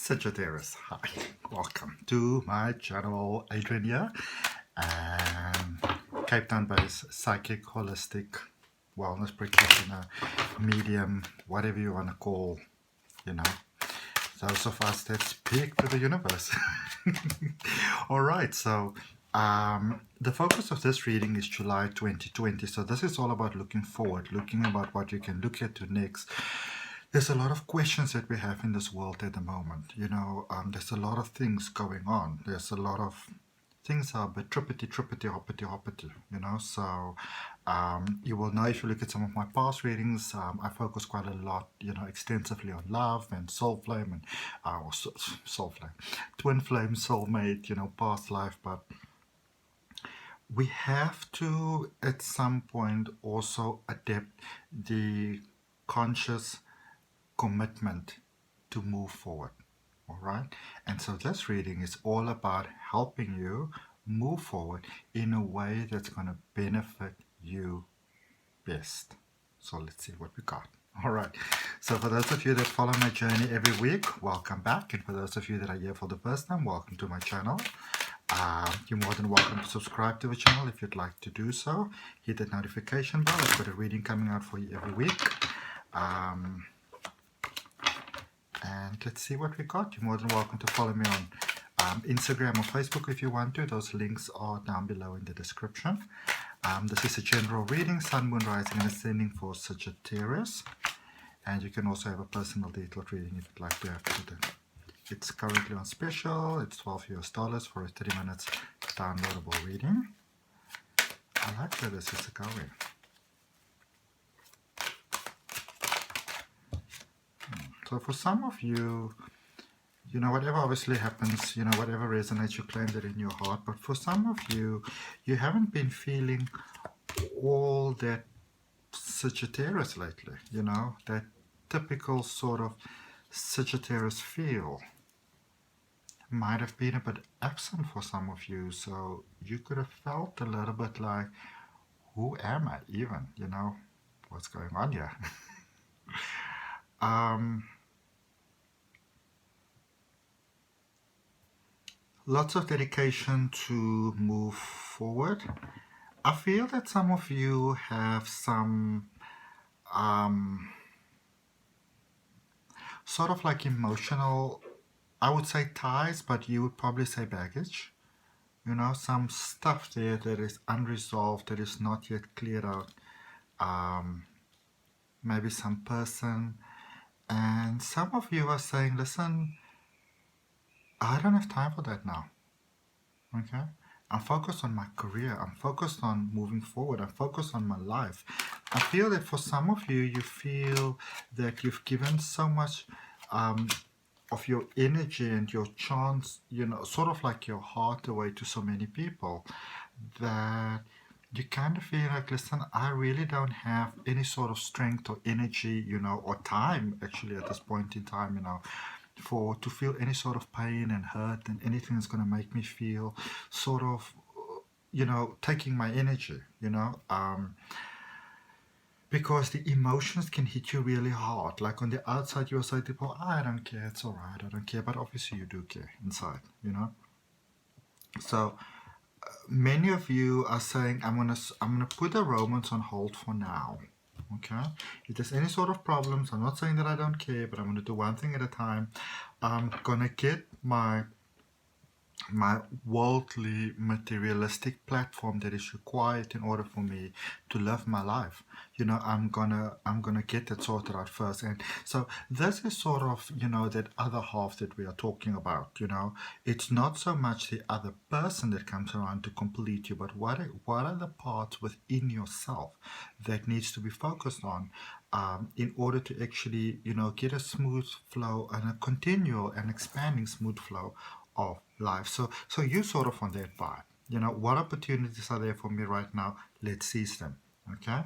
Sagittarius, hi, welcome to my channel. Adrian here, and Cape Town based psychic, holistic, wellness practitioner, medium, whatever you want to call, you know, those of us that speak to the universe. Alright, so the focus of this reading is July 2020. So this is all about looking forward, looking about what you can look at to next. There's a lot of questions that we have in this world at the moment. You know, there's a lot of things going on. There's a lot of things are a bit trippity, hoppity, hoppity, you know. So you will know if you look at some of my past readings, I focus quite a lot, you know, extensively on love and soul flame and soul flame, twin flame, soulmate, you know, past life. But we have to, at some point, also adapt the conscious commitment to move forward. All right, and so this reading is all about helping you move forward in a way that's going to benefit you best. So let's see what we got. All right, so for those of you that follow my journey every week, welcome back. And for those of you that are here for the first time, welcome to my channel. You're more than welcome to subscribe to the channel if you'd like to do so. Hit that notification bell. I've got a reading coming out for you every week. And let's see what we got. You're more than welcome to follow me on Instagram or Facebook if you want to. Those links are down below in the description. This is a general reading, Sun, Moon, Rising and Ascending for Sagittarius. And you can also have a personal detailed reading if you'd like to have it. It's currently on special. It's $12 for a 30 minutes downloadable reading. I like where this is going. So for some of you, you know, whatever obviously happens, you know, whatever resonates, you claim that in your heart. But for some of you, you haven't been feeling all that Sagittarius lately, you know, that typical sort of Sagittarius feel might have been a bit absent for some of you. So you could have felt a little bit like, who am I even, you know, what's going on here? Lots of dedication to move forward. I feel that some of you have some sort of like emotional, I would say ties, but you would probably say baggage. You know, some stuff there that is unresolved, that is not yet cleared out. Maybe some person. And some of you are saying, listen, I don't have time for that now. Okay? I'm focused on my career. I'm focused on moving forward. I'm focused on my life. I feel that for some of you, you feel that you've given so much of your energy and your chance, you know, sort of like your heart away to so many people that you kind of feel like, listen, I really don't have any sort of strength or energy, you know, or time actually at this point in time, you know, to feel any sort of pain and hurt and anything that's going to make me feel sort of, you know, taking my energy, you know, because the emotions can hit you really hard. Like on the outside, you'll say to people, I don't care, it's all right, I don't care, but obviously you do care inside, you know. So many of you are saying, I'm gonna put the romance on hold for now. Okay, if there's any sort of problems, I'm not saying that I don't care, but I'm going to do one thing at a time. I'm going to get my worldly materialistic platform that is required in order for me to live my life. You know, I'm gonna get that sorted out first. And so this is sort of, you know, that other half that we are talking about. You know, it's not so much the other person that comes around to complete you, but what are the parts within yourself that needs to be focused on in order to actually, you know, get a smooth flow and a continual and expanding smooth flow of life. So you sort of on that part, you know, what opportunities are there for me right now? Let's seize them. Okay,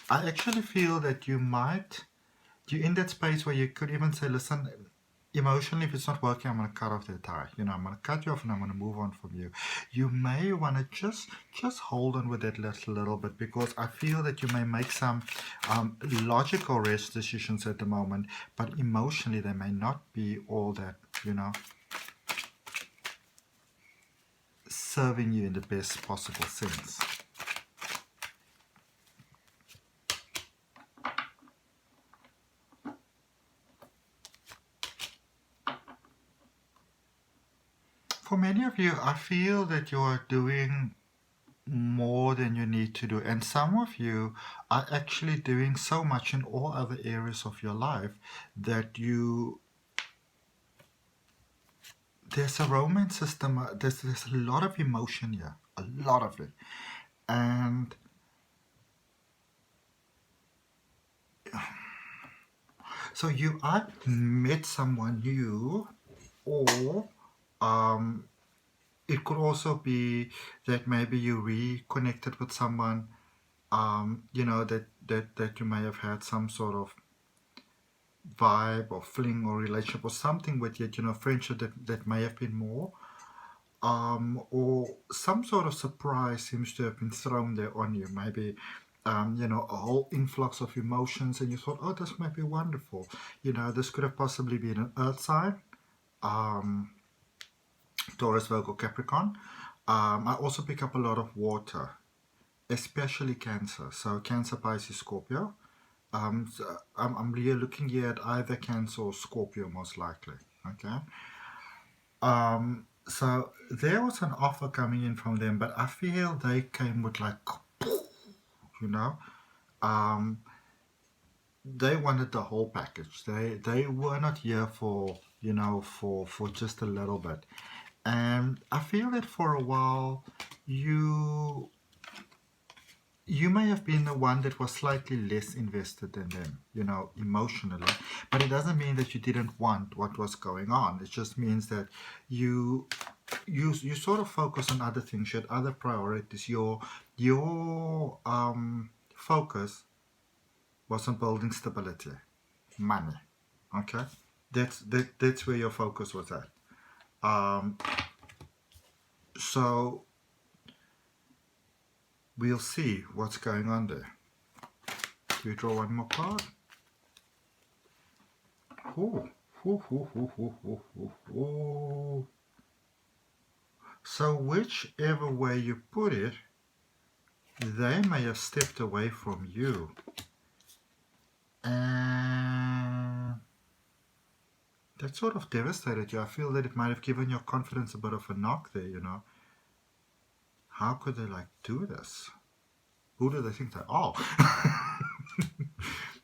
I actually feel that you're in that space where you could even say, listen, emotionally, if it's not working, I'm going to cut off their tie. You know, I'm going to cut you off and I'm going to move on from you. You may want to just hold on with it a little bit, because I feel that you may make some logical rash decisions at the moment, but emotionally they may not be all that, you know, serving you in the best possible sense. For many of you, I feel that you are doing more than you need to do, and some of you are actually doing so much in all other areas of your life that there's a romance system, there's a lot of emotion here, a lot of it, and so you either met someone new, or it could also be that maybe you reconnected with someone, you know, that you may have had some sort of vibe or fling or relationship or something with, yet, you know, friendship that may have been more, or some sort of surprise seems to have been thrown there on you. Maybe you know, a whole influx of emotions, and you thought, oh, this might be wonderful. You know, this could have possibly been an earth sign, Taurus, Virgo, Capricorn. I also pick up a lot of water, especially Cancer. So Cancer, Pisces, Scorpio. So I'm really looking here at either Cancer or Scorpio, most likely. Okay. So there was an offer coming in from them, but I feel they came with like, you know, they wanted the whole package. They were not here for, you know, for just a little bit. And I feel that for a while you may have been the one that was slightly less invested than them, you know, emotionally. But it doesn't mean that you didn't want what was going on. It just means that you sort of focus on other things. You had other priorities. Your focus was on building stability, money. Okay, that's where your focus was at. So we'll see what's going on there. We draw one more card. Ooh. Ooh, ooh, ooh, ooh, ooh, ooh, ooh. So whichever way you put it, they may have stepped away from you. And that sort of devastated you. I feel that it might have given your confidence a bit of a knock there, you know. How could they like do this? Who do they think they are?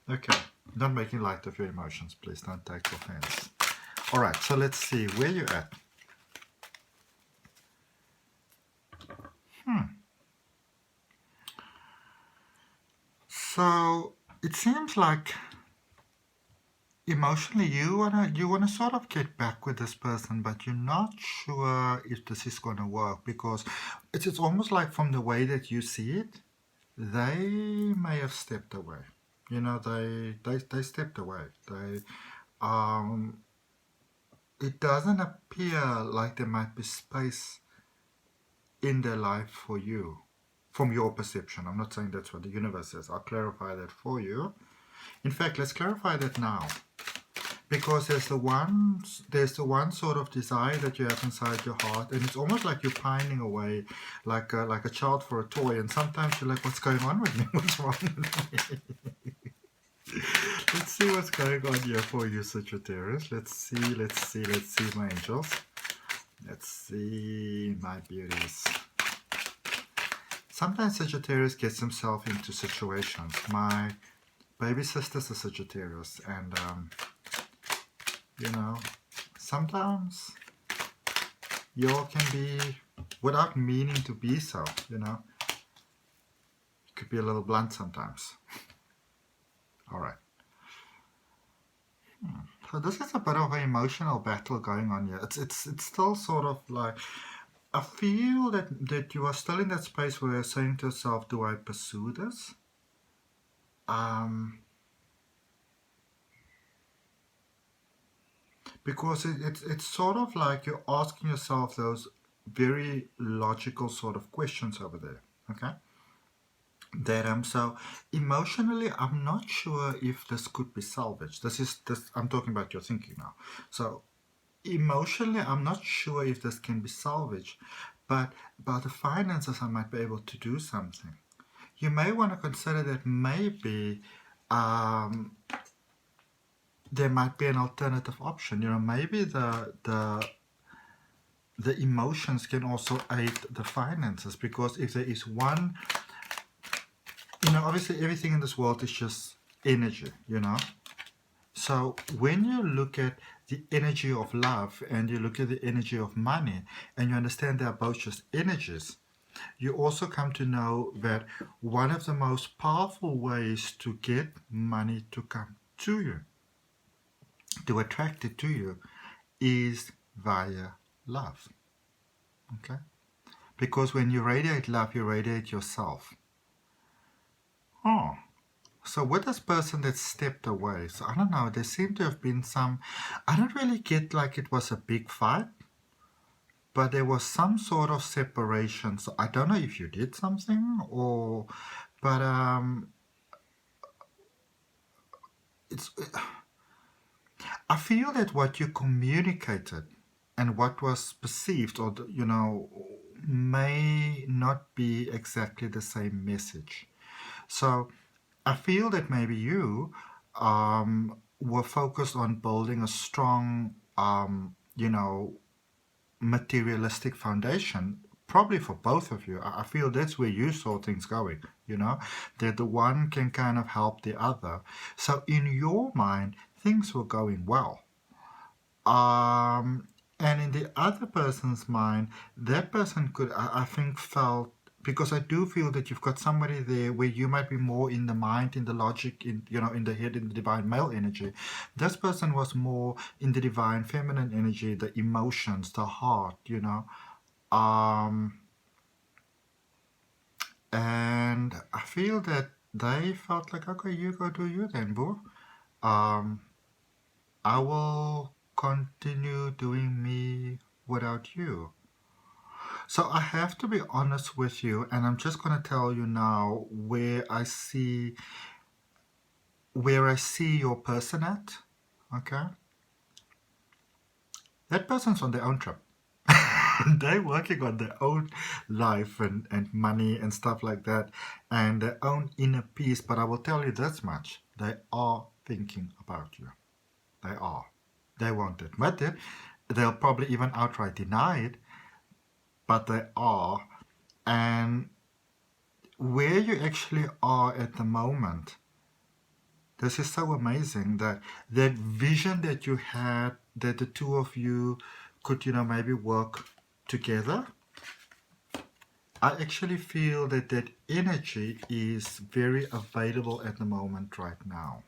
Okay, not making light of your emotions, please don't take offense. All right, so let's see where you're at. So it seems like emotionally you wanna sort of get back with this person, but you're not sure if this is gonna work, because it's almost like, from the way that you see it, they may have stepped away. You know, they stepped away. It doesn't appear like there might be space in their life for you, from your perception. I'm not saying that's what the universe says. I'll clarify that for you. In fact, let's clarify that now, because there's the one sort of desire that you have inside your heart, and it's almost like you're pining away, like a child for a toy. And sometimes you're like, what's going on with me? What's wrong with me? Let's see what's going on here for you, Sagittarius. Let's see, my angels. Let's see, my beauties. Sometimes Sagittarius gets himself into situations. My baby sister's a Sagittarius, and you know, sometimes you all can be, without meaning to be so, you know, it could be a little blunt sometimes. All right. So this is a bit of an emotional battle going on here. It's still sort of like, I feel that you are still in that space where you're saying to yourself, do I pursue this? because it's sort of like you're asking yourself those very logical sort of questions over there. Okay, that so emotionally I'm not sure if this could be salvaged. This I'm talking about your thinking now. So emotionally I'm not sure if this can be salvaged, but about the finances I might be able to do something. You may want to consider that maybe um, there might be an alternative option. Maybe the emotions can also aid the finances, because if there is one, obviously everything in this world is just energy. So when you look at the energy of love and you look at the energy of money and you understand they are both just energies, you also come to know that one of the most powerful ways to get money to come to you, to attract it to you, is via love. Okay? Because when you radiate love, you radiate yourself. Oh, so with this person that stepped away, so I don't know, there seemed to have been some, I don't really get like it was a big fight, but there was some sort of separation. So I don't know if you did something or, but it's, I feel that what you communicated and what was perceived, or may not be exactly the same message. So I feel that maybe you were focused on building a strong, materialistic foundation, probably for both of you. I feel that's where you saw things going, that the one can kind of help the other. So in your mind, things were going well. And in the other person's mind, that person could, I think, felt, because I do feel that you've got somebody there where you might be more in the mind, in the logic, in the head, in the divine male energy. This person was more in the divine feminine energy, the emotions, the heart, and I feel that they felt like, okay, you go do you then, boo. Um, I will continue doing me without you. So I have to be honest with you, and I'm just going to tell you now where I see your person at. Okay, that person's on their own trip. They're working on their own life and money and stuff like that, and their own inner peace. But I will tell you this much: they are thinking about you. They are. They won't admit it. They'll probably even outright deny it, but they are. And where you actually are at the moment, this is so amazing, that vision that you had, that the two of you could, maybe work together. I actually feel that energy is very available at the moment right now.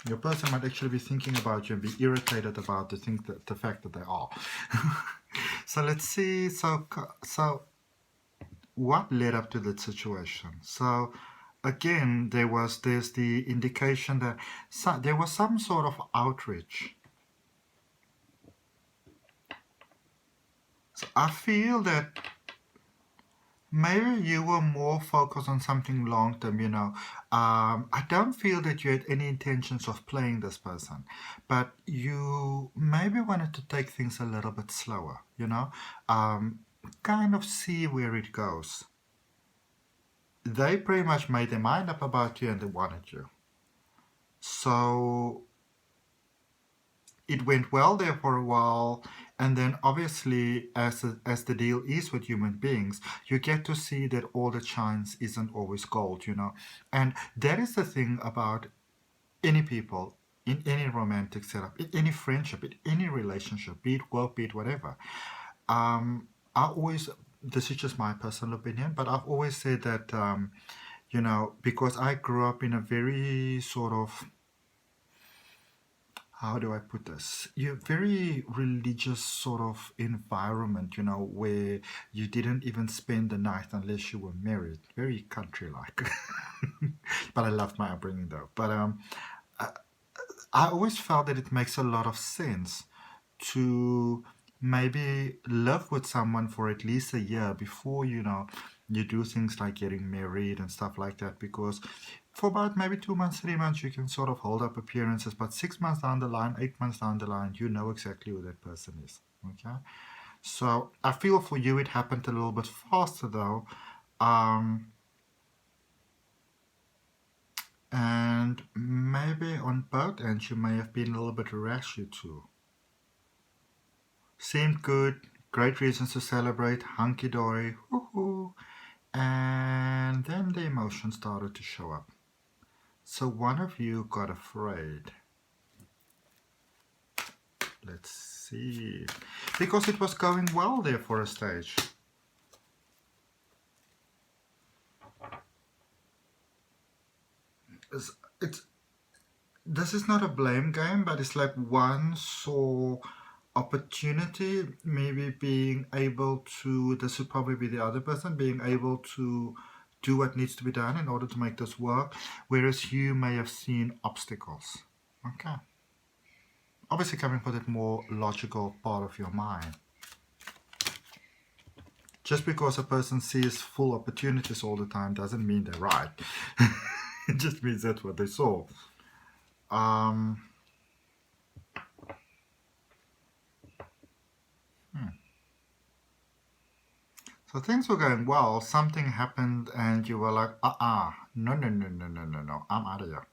Your person might actually be thinking about you and be irritated about the fact that they are. So let's see. So what led up to that situation? So again, there's the indication that there was some sort of outreach. So I feel that maybe you were more focused on something long term, I don't feel that you had any intentions of playing this person, but you maybe wanted to take things a little bit slower, kind of see where it goes. They pretty much made their mind up about you and they wanted you. So it went well there for a while, and then obviously as the deal is with human beings, you get to see that all that shines isn't always gold, and that is the thing about any people in any romantic setup, in any friendship, in any relationship, be it work, be it whatever. This is just my personal opinion, but I've always said that because I grew up in a very sort of, how do I put this? You're very religious sort of environment, where you didn't even spend the night unless you were married. Very country-like. But I loved my upbringing though. But I always felt that it makes a lot of sense to maybe live with someone for at least a year before, you do things like getting married and stuff like that, because for about maybe 2 months, 3 months, you can sort of hold up appearances, but 6 months down the line, 8 months down the line, you know exactly who that person is. Okay, so I feel for you it happened a little bit faster though. And maybe on both ends you may have been a little bit rash, you two. Seemed good, great reasons to celebrate, hunky-dory, woohoo. And then the emotion started to show up. So one of you got afraid. Let's see. Because it was going well there for a stage. This is not a blame game, but it's like one saw opportunity, maybe being able to, this would probably be the other person, being able to do what needs to be done in order to make this work, whereas you may have seen obstacles. Okay. Obviously coming from that more logical part of your mind. Just because a person sees full opportunities all the time doesn't mean they're right. It just means that's what they saw. So things were going well, something happened and you were like, no, I'm out of here.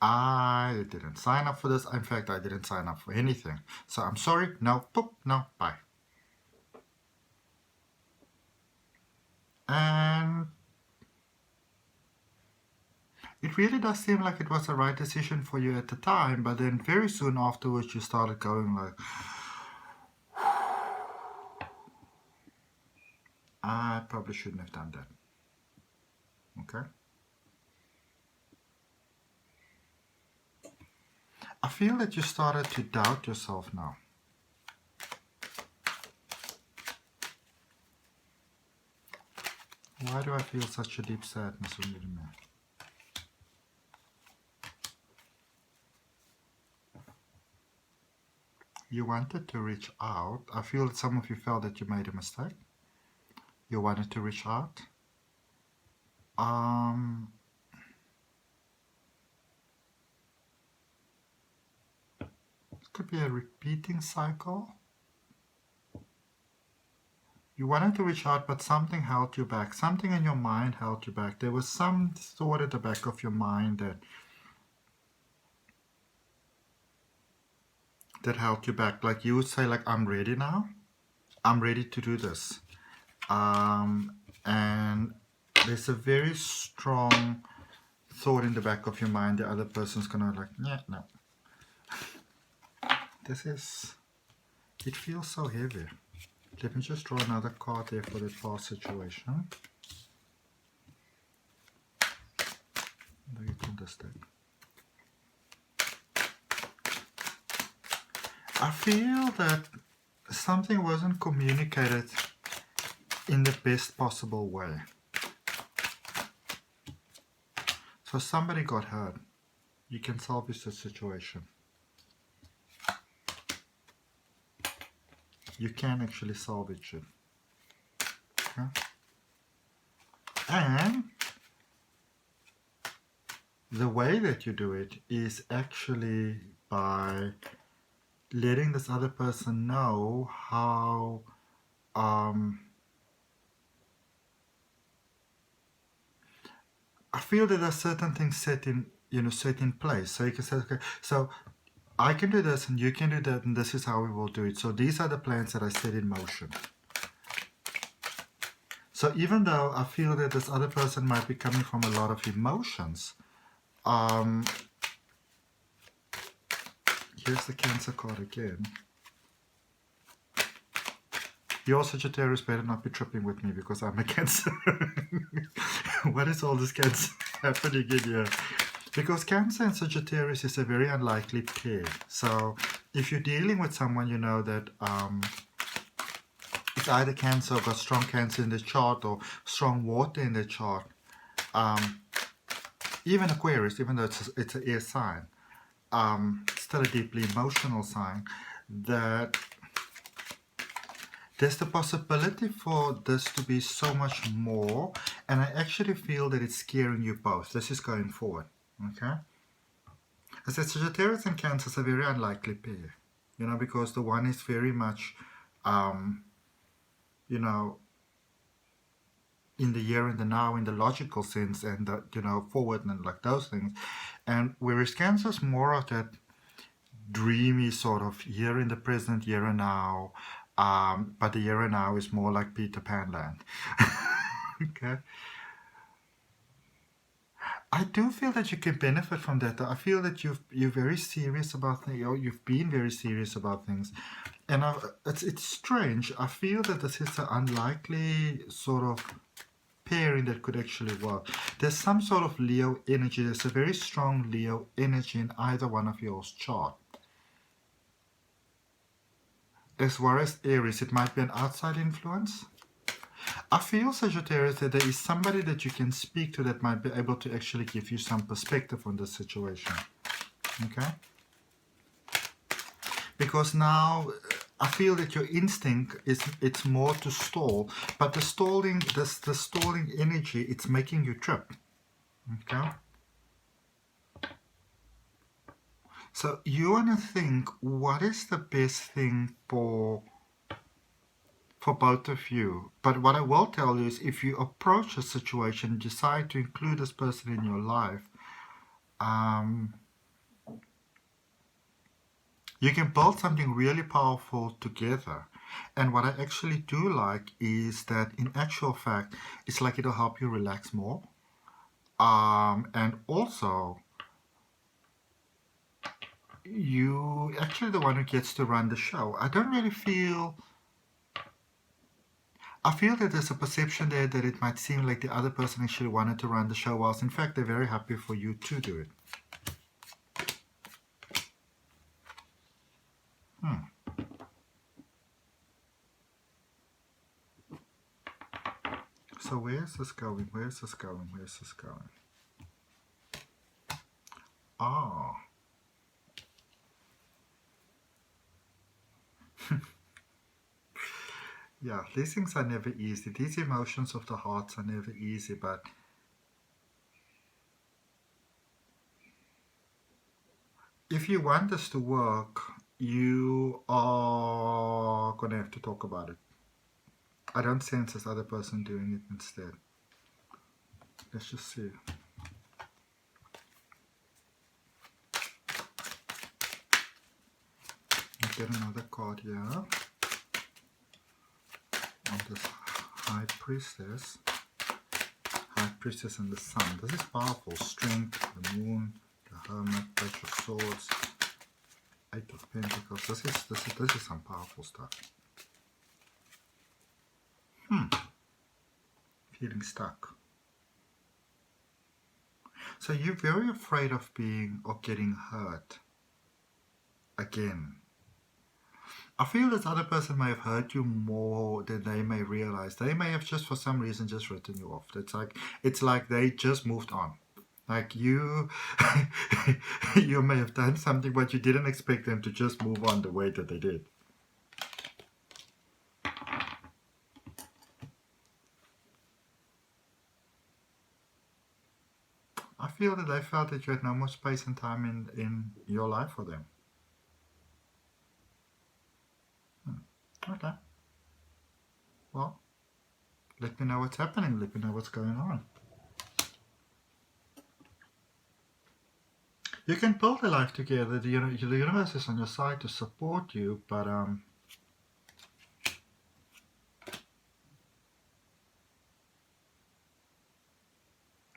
I didn't sign up for this. In fact, I didn't sign up for anything. So I'm sorry, no, poop, no, bye. And it really does seem like it was the right decision for you at the time, but then very soon afterwards you started going like, I probably shouldn't have done that. Okay? I feel that you started to doubt yourself now. Why do I feel such a deep sadness when you're in there? You wanted to reach out. I feel that some of you felt that you made a mistake. You wanted to reach out. It could be a repeating cycle. You wanted to reach out, but something held you back. Something in your mind held you back. There was some thought at the back of your mind that held you back. Like you would say, like, I'm ready now. I'm ready to do this. And there's a very strong thought in the back of your mind. The other person's gonna like, yeah, no. It feels so heavy. Let me just draw another card there for the past situation. I feel that something wasn't communicated in the best possible way. So somebody got hurt. You can salvage the situation. You can actually salvage it. Okay? And the way that you do it is actually by letting this other person know how I feel that there are certain things set in place. So you can say, okay, so I can do this and you can do that and this is how we will do it. So these are the plans that I set in motion. So even though I feel that this other person might be coming from a lot of emotions, here's the Cancer card again. Your Sagittarius better not be tripping with me because I'm a Cancer. What is all this Cancer happening in here? Because Cancer and Sagittarius is a very unlikely pair. So if you're dealing with someone, you know that it's either Cancer or got strong Cancer in the chart or strong water in the chart. Even Aquarius, even though it's an air sign, still a deeply emotional sign, that there's the possibility for this to be so much more, and I actually feel that it's scaring you both. This is going forward, okay? I said Sagittarius and Cancer is a very unlikely pair, you know, because the one is very much, you know, in the here and the now in the logical sense, and the, you know, forward and like those things, and whereas Cancer is more of that dreamy sort of here in the present, here and now, but the here and now is more like Peter Pan land. Okay. I do feel that you can benefit from that. I feel that you're very serious about things. You've been very serious about things, and it's strange. I feel that this is an unlikely sort of pairing that could actually work. There's some sort of Leo energy. There's a very strong Leo energy in either one of yours chart. As far as Aries, it might be an outside influence. I feel, Sagittarius, that there is somebody that you can speak to that might be able to actually give you some perspective on this situation. Okay? Because now I feel that your instinct is it's more to stall, but the stalling energy, it's making you trip. Okay? So you want to think, what is the best thing for both of you? But what I will tell you is, if you approach a situation, decide to include this person in your life, you can build something really powerful together. And what I actually do like is that in actual fact, it's like it'll help you relax more. And also, you actually the one who gets to run the show. I feel that there's a perception there that it might seem like the other person actually wanted to run the show, whilst in fact they're very happy for you to do it. So where's this going? Where's this going? Where's this going? Ah. Yeah, these things are never easy. These emotions of the heart are never easy, but if you want this to work, you are going to have to talk about it. I don't sense this other person doing it instead. Let's just see. I'll get another card here. On this High Priestess. High Priestess and the Sun. This is powerful. Strength, the Moon, the Hermit, Page of Swords, Eight of Pentacles. This is some powerful stuff. Feeling stuck. So you're very afraid of getting hurt again. I feel this other person may have hurt you more than they may realize. They may have just for some reason just written you off. It's like they just moved on. Like you you may have done something, but you didn't expect them to just move on the way that they did. I feel that they felt that you had no more space and time in your life for them. Okay. Well, let me know what's happening. Let me know what's going on. You can build a life together. The universe is on your side to support you, but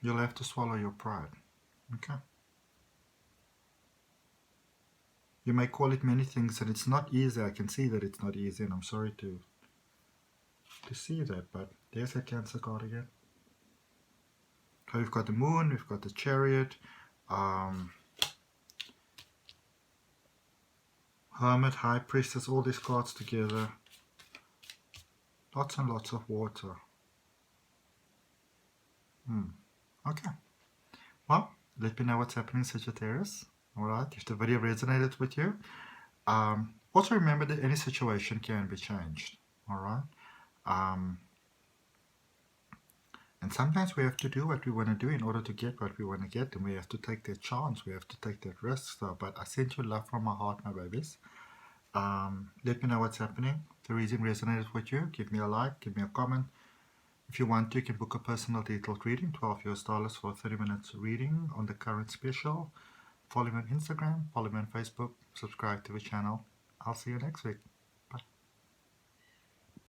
you'll have to swallow your pride. Okay. You may call it many things, and it's not easy. I can see that it's not easy, and I'm sorry to see that, but there's a Cancer card again. So we've got the Moon, we've got the Chariot, Hermit, High Priestess, all these cards together. Lots and lots of water. Okay. Well, let me know what's happening, Sagittarius. All right, if the video resonated with you, also remember that any situation can be changed. All right. And sometimes we have to do what we want to do in order to get what we want to get, and we have to take that chance. We have to take that risk. So, but I send you love from my heart, my babies. Let me know what's happening. If the reading resonated with you, give me a like, give me a comment. If you want to, you can book a personal detailed reading, $12 for a 30 minutes reading on the current special. Follow me on Instagram, follow me on Facebook, subscribe to the channel. I'll see you next week.